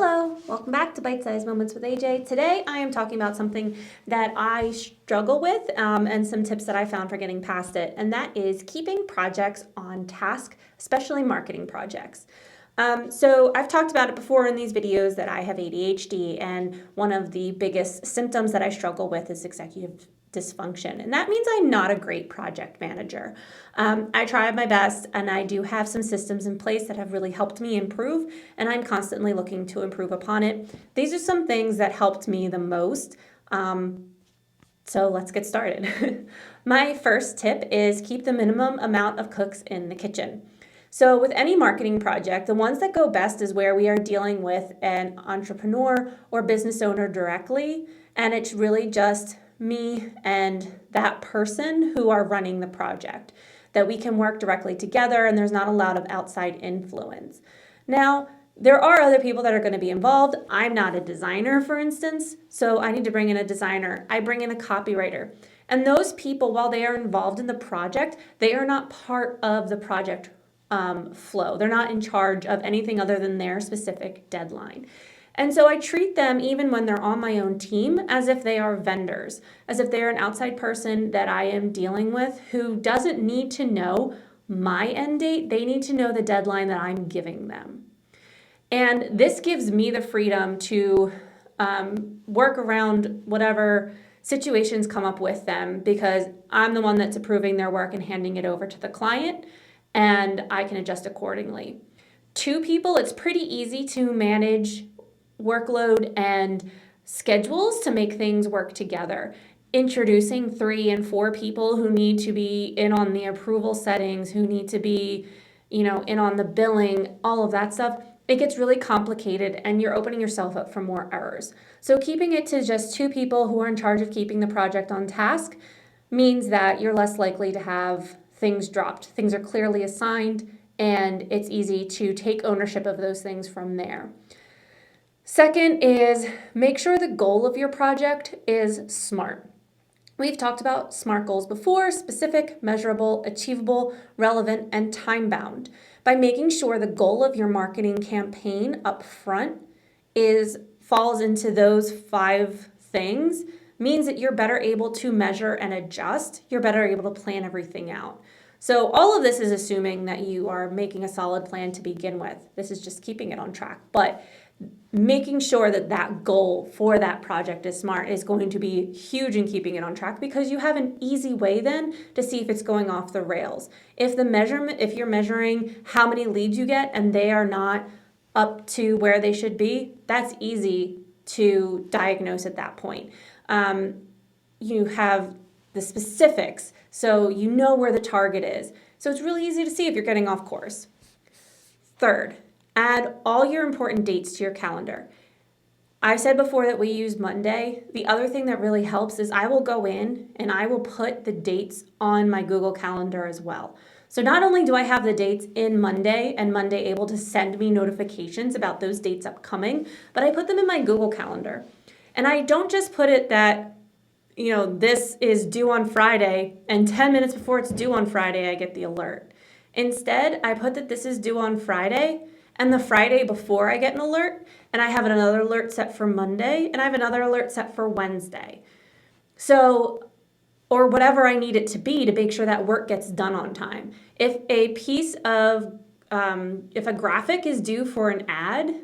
Hello, welcome back to Bite-Sized Moments with AJ. Today I am talking about something that I struggle with and some tips that I found for getting past it, and that is keeping projects on task, especially marketing projects. So I've talked about it before in these videos that I have ADHD, and one of the biggest symptoms that I struggle with is executive dysfunction, and that means I'm not a great project manager. I try my best, and I do have some systems in place that have really helped me improve, and I'm constantly looking to improve upon it. These are some things that helped me the most. So let's get started. My first tip is keep the minimum amount of cooks in the kitchen. So with any marketing project, the ones that go best is where we are dealing with an entrepreneur or business owner directly, and it's really just me and that person who are running the project, that we can work directly together and there's not a lot of outside influence. Now, there are other people that are going to be involved. I'm not a designer, for instance, so I need to bring in a designer. I bring in a copywriter. And those people, while they are involved in the project, they are not part of the project flow. They're not in charge of anything other than their specific deadline. And so I treat them, even when they're on my own team, as if they are vendors, as if they're an outside person that I am dealing with who doesn't need to know my end date. They need to know the deadline that I'm giving them. And this gives me the freedom to work around whatever situations come up with them, because I'm the one that's approving their work and handing it over to the client, and I can adjust accordingly. Two people, it's pretty easy to manage workload and schedules to make things work together. Introducing 3 and 4 people who need to be in on the approval settings, who need to be, in on the billing, all of that stuff, it gets really complicated and you're opening yourself up for more errors. So keeping it to just 2 people who are in charge of keeping the project on task means that you're less likely to have things dropped. Things are clearly assigned and it's easy to take ownership of those things from there. Second is make sure the goal of your project is SMART. We've talked about SMART goals before: specific, measurable, achievable, relevant, and time-bound. By making sure the goal of your marketing campaign up front falls into those 5 things, means that you're better able to measure and adjust. You're better able to plan everything out. So all of this is assuming that you are making a solid plan to begin with. This is just keeping it on track. But making sure that that goal for that project is SMART is going to be huge in keeping it on track, because you have an easy way then to see if it's going off the rails. If you're measuring how many leads you get and they are not up to where they should be, that's easy to diagnose at that point. You have the specifics, so you know where the target is. So it's really easy to see if you're getting off course. Third, add all your important dates to your calendar. I've said before that we use Monday. The other thing that really helps is I will go in and I will put the dates on my Google Calendar as well. So not only do I have the dates in Monday and Monday able to send me notifications about those dates upcoming, but I put them in my Google Calendar. And I don't just put it that, this is due on Friday, and 10 minutes before it's due on Friday, I get the alert. Instead, I put that this is due on Friday, and the Friday before I get an alert, and I have another alert set for Monday, and I have another alert set for Wednesday. So, or whatever I need it to be to make sure that work gets done on time. If a graphic is due for an ad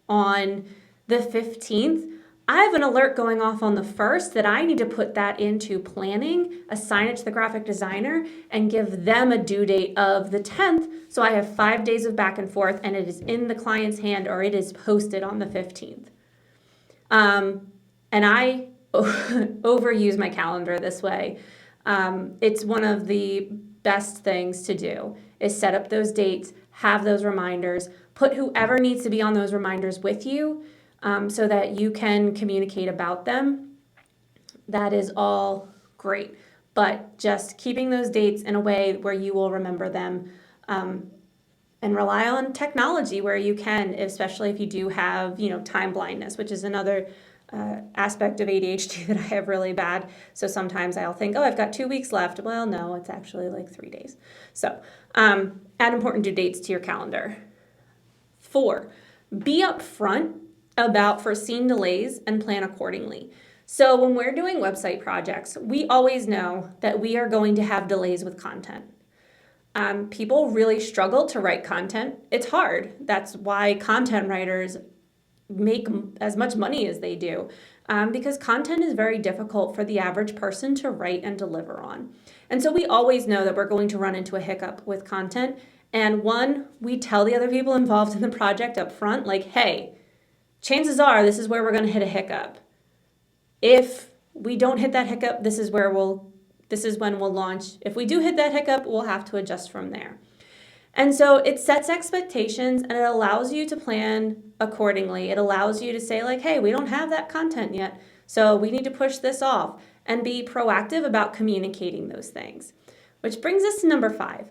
on the 15th, I have an alert going off on the 1st that I need to put that into planning, assign it to the graphic designer, and give them a due date of the 10th. So I have 5 days of back and forth, and it is in the client's hand or it is posted on the 15th. And I overuse my calendar this way. It's one of the best things to do is set up those dates, have those reminders, put whoever needs to be on those reminders with you, so that you can communicate about them. That is all great. But just keeping those dates in a way where you will remember them, and rely on technology where you can, especially if you do have, time blindness, which is another aspect of ADHD that I have really bad. So sometimes I'll think, I've got 2 weeks left. Well, no, it's actually like 3 days. So add important due dates to your calendar. 4, be upfront about foreseen delays and plan accordingly. So when we're doing website projects, we always know that we are going to have delays with content. People really struggle to write content. It's hard. That's why content writers make as much money as they do, because content is very difficult for the average person to write and deliver on. And so we always know that we're going to run into a hiccup with content. And one, we tell the other people involved in the project up front, like, hey, chances are this is where we're going to hit a hiccup. If we don't hit that hiccup, this is when we'll launch. If we do hit that hiccup, we'll have to adjust from there. And so it sets expectations and it allows you to plan accordingly. It allows you to say like, hey, we don't have that content yet, so we need to push this off, and be proactive about communicating those things. Which brings us to number 5,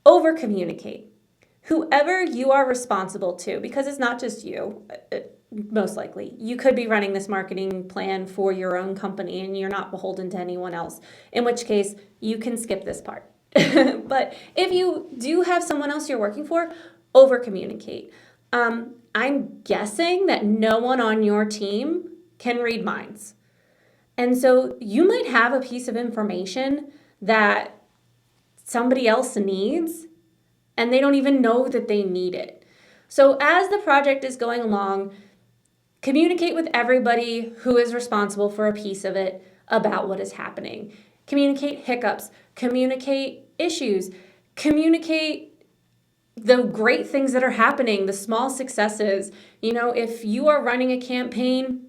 over communicate. Whoever you are responsible to, because it's not just you, most likely. You could be running this marketing plan for your own company and you're not beholden to anyone else, in which case you can skip this part. But if you do have someone else you're working for, over communicate. I'm guessing that no one on your team can read minds. And so you might have a piece of information that somebody else needs and they don't even know that they need it. So as the project is going along, communicate with everybody who is responsible for a piece of it about what is happening. Communicate hiccups, communicate issues, communicate the great things that are happening, the small successes. You know, if you are running a campaign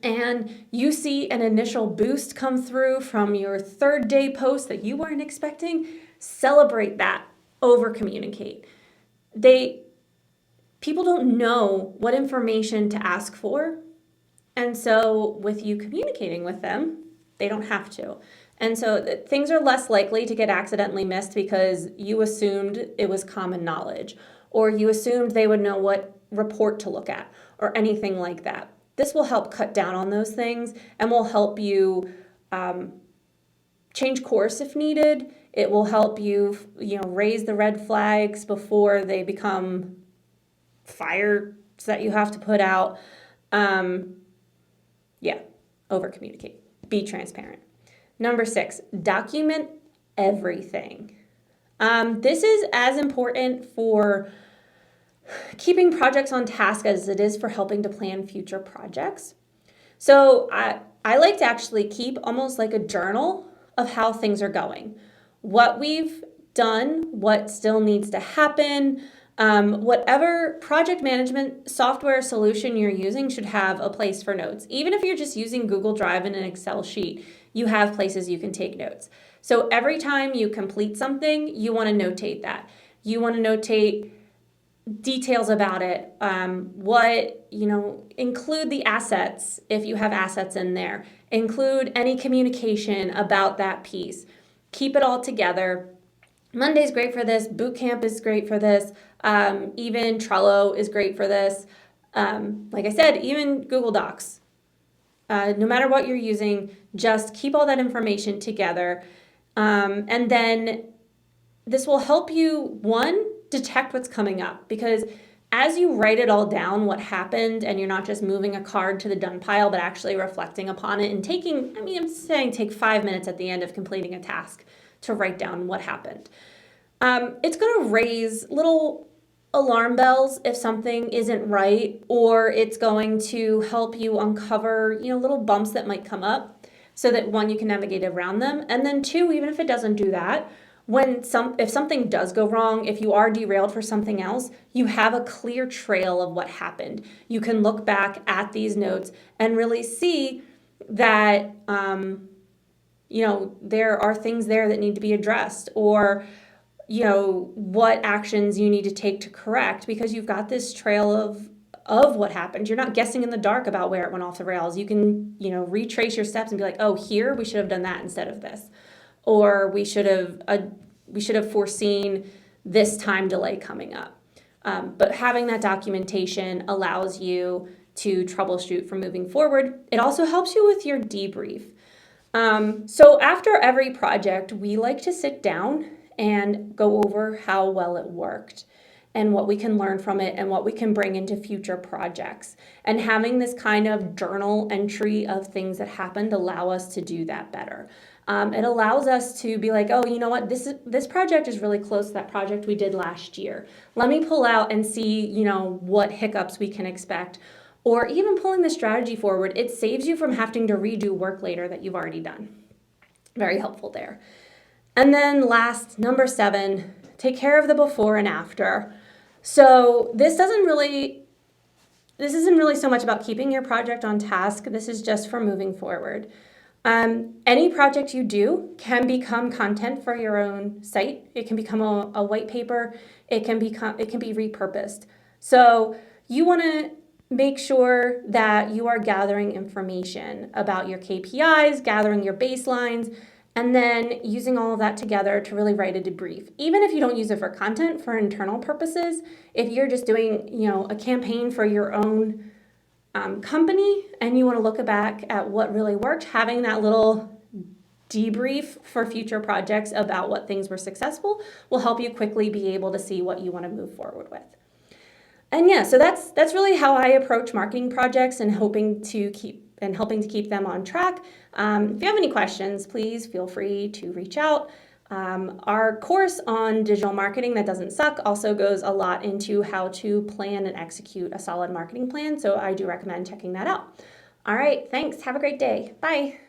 and you see an initial boost come through from your 3rd day post that you weren't expecting, celebrate that, over communicate. People don't know what information to ask for. And so with you communicating with them, they don't have to. And so things are less likely to get accidentally missed because you assumed it was common knowledge, or you assumed they would know what report to look at, or anything like that. This will help cut down on those things and will help you change course if needed. It will help you, raise the red flags before they become fires that you have to put out. Over communicate. Be transparent. Number 6, document everything. This is as important for keeping projects on task as it is for helping to plan future projects. So I like to actually keep almost like a journal of how things are going, what we've done, what still needs to happen. Whatever project management software solution you're using should have a place for notes. Even if you're just using Google Drive and an Excel sheet, you have places you can take notes. So every time you complete something, you want to notate that. You want to notate details about it, include the assets if you have assets in there, include any communication about that piece. Keep it all together. Monday's great for this. Bootcamp is great for this. Even Trello is great for this. Like I said, even Google Docs. No matter what you're using, just keep all that information together. And then this will help you, one, detect what's coming up, because as you write it all down, what happened, and you're not just moving a card to the done pile, but actually reflecting upon it and I'm saying take 5 minutes at the end of completing a task to write down what happened. It's going to raise little alarm bells if something isn't right, or it's going to help you uncover, little bumps that might come up, so that one, you can navigate around them. And then 2, even if it doesn't do that, if something does go wrong, if you are derailed for something else, you have a clear trail of what happened. You can look back at these notes and really see that, there are things there that need to be addressed, or what actions you need to take to correct, because you've got this trail of what happened. You're not guessing in the dark about where it went off the rails. You can, retrace your steps and be like, oh, here we should have done that instead of this, or we should have foreseen this time delay coming up. But having that documentation allows you to troubleshoot from moving forward. It also helps you with your debrief. So after every project, we like to sit down and go over how well it worked. and what we can learn from it and what we can bring into future projects. And having this kind of journal entry of things that happened allow us to do that better. It allows us to be like, oh, you know what, this project is really close to that project we did last year. Let me pull out and see, what hiccups we can expect. Or even pulling the strategy forward, it saves you from having to redo work later that you've already done. Very helpful there. And then last, number 7, take care of the before and after. So this isn't really so much about keeping your project on task. This is just for moving forward. Any project you do can become content for your own site. It can become a white paper. It can be repurposed. So you want to make sure that you are gathering information about your KPIs, gathering your baselines, and then using all of that together to really write a debrief. Even if you don't use it for content, for internal purposes, if you're just doing, a campaign for your own company and you want to look back at what really worked, having that little debrief for future projects about what things were successful will help you quickly be able to see what you want to move forward with. And yeah, so that's really how I approach marketing projects and helping to keep them on track. If you have any questions, please feel free to reach out. Our course on digital marketing that doesn't suck also goes a lot into how to plan and execute a solid marketing plan. So I do recommend checking that out. All right, thanks. Have a great day. Bye.